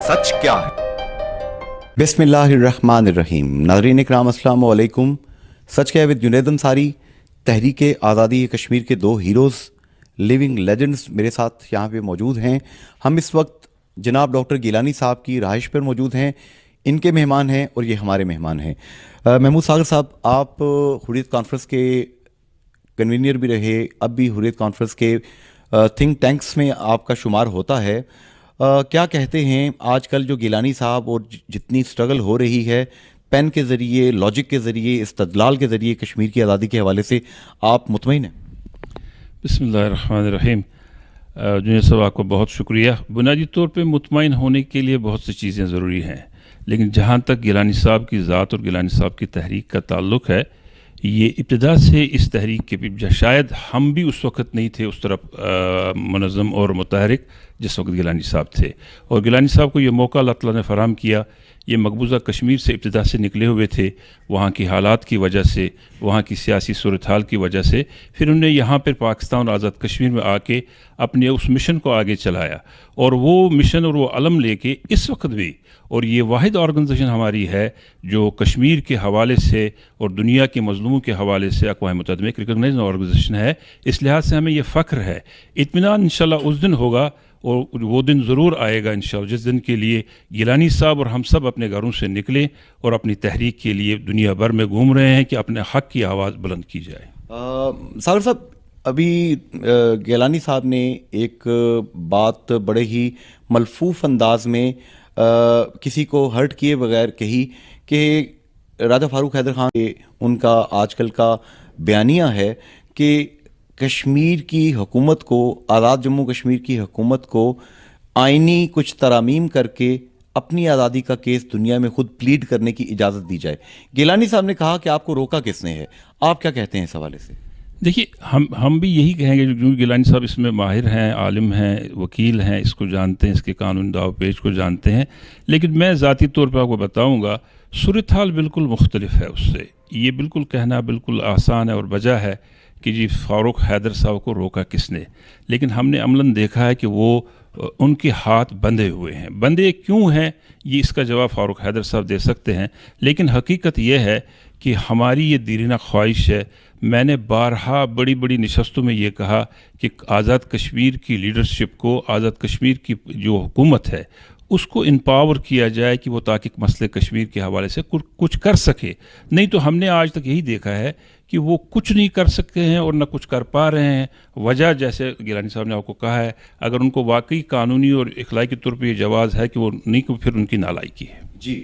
सच क्या है। बिस्मिल्लाहिर्रहमानिर्रहीम। नाज़रीन इकराम अस्सलाम वालेकुम। सच क्या है विद जुनैद अंसारी। तहरीक आज़ादी कश्मीर के दो हीरोज़, लिविंग लेजेंड्स मेरे साथ यहाँ पे मौजूद हैं। हम इस वक्त जनाब डॉक्टर गिलानी साहब की रहाइश पर मौजूद हैं। इनके मेहमान हैं और ये हमारे मेहमान हैं। महमूद सागर साहब, आप हुर्रियत कॉन्फ्रेंस के कन्वीनियर भी रहे, अब भी हुर्रियत कॉन्फ्रेंस के थिंक टैंक्स में आपका शुमार होता है। क्या कहते हैं आजकल जो गिलानी साहब और जितनी स्ट्रगल हो रही है पेन के ज़रिए, लॉजिक के ज़रिए, इस्तदलाल के ज़रिए कश्मीर की आज़ादी के हवाले से, आप मुतमईन हैं? बिस्मिल्लाहिर्रहमानिर्रहीम। जुनैद साहब, आपको बहुत शुक्रिया। बुनियादी तौर पे मुतमईन होने के लिए बहुत सी चीज़ें ज़रूरी हैं, लेकिन जहाँ तक गिलानी साहब की ज़ात और गिलानी साहब की तहरीक का ताल्लुक़ है, ये इब्तिदा से इस तहरीक के भी शायद हम भी उस वक्त नहीं थे उस तरफ मुनज़्ज़म और मुतहरिक जिस वक्त गिलानी साहब थे। और गिलानी साहब को ये मौका अल्लाह ताला ने फ़राहम किया। ये मकबूजा कश्मीर से इब्तिदा से निकले हुए थे, वहाँ की हालात की वजह से, वहाँ की सियासी सूरत हाल की वजह से, फिर उन्हें यहाँ पर पाकिस्तान और आज़ाद कश्मीर में आके अपने उस मिशन को आगे चलाया। और वो मिशन और वो अलम लेके इस वक्त भी, और ये वाहिद ऑर्गेनाइजेशन हमारी है जो कश्मीर के हवाले से और दुनिया के मज़लूमों के हवाले से अक़वाम मुत्तहिदा में एक रिकॉग्नाइज्ड ऑर्गेनाइजेशन है। इस लिहाज से हमें ये फ़ख्र है। इत्मीनान इंशाल्लाह उस दिन होगा और वो दिन ज़रूर आएगा इंशाल्लाह, जिस दिन के लिए गिलानी साहब और हम सब अपने घरों से निकलें और अपनी तहरीक के लिए दुनिया भर में घूम रहे हैं कि अपने हक़ की आवाज़ बुलंद की जाए। सागर साहब, अभी गिलानी साहब ने एक बात बड़े ही मलफूफ अंदाज में किसी को हर्ट किए बगैर कही कि राजा फारूक हैदर खान, उनका आजकल का बयानिया है कि कश्मीर की हुकूमत को, आज़ाद जम्मू कश्मीर की हुकूमत को आइनी कुछ तरामीम करके अपनी आज़ादी का केस दुनिया में खुद प्लीड करने की इजाज़त दी जाए। गिलानी साहब ने कहा कि आपको रोका किसने है? आप क्या कहते हैं इस हवाले से? देखिए, हम भी यही कहेंगे, क्योंकि गिलानी साहब इसमें माहिर हैं, आलिम हैं, वकील हैं, इसको जानते हैं, इसके कानून दाव पेच को जानते हैं। लेकिन मैं ज़ाती तौर पर आपको बताऊँगा, सूरत हाल बिल्कुल मुख्तलिफ है उससे। ये बिल्कुल कहना बिल्कुल आसान है और वजह है कि जी फारूक हैदर साहब को रोका किसने, लेकिन हमने अमलन देखा है कि वो उनके हाथ बंधे हुए हैं। बंधे क्यों हैं, ये इसका जवाब फारूक हैदर साहब दे सकते हैं। लेकिन हकीकत यह है कि हमारी ये दीरिना ख्वाहिश है। मैंने बारहा बड़ी बड़ी नशस्तों में ये कहा कि आज़ाद कश्मीर की लीडरशिप को, आज़ाद कश्मीर की जो हुकूमत है उसको इम्पावर किया जाए कि वो ताकि मसले कश्मीर के हवाले से कुछ कर सके। नहीं तो हमने आज तक यही देखा है कि वो कुछ नहीं कर सकते हैं और न कुछ कर पा रहे हैं। वजह, जैसे गिलानी साहब ने आपको कहा है, अगर उनको वाकई कानूनी और इखलाई के तौर पर ये जवाज़ है कि वो नहीं, तो फिर उनकी नालायकी है। जी।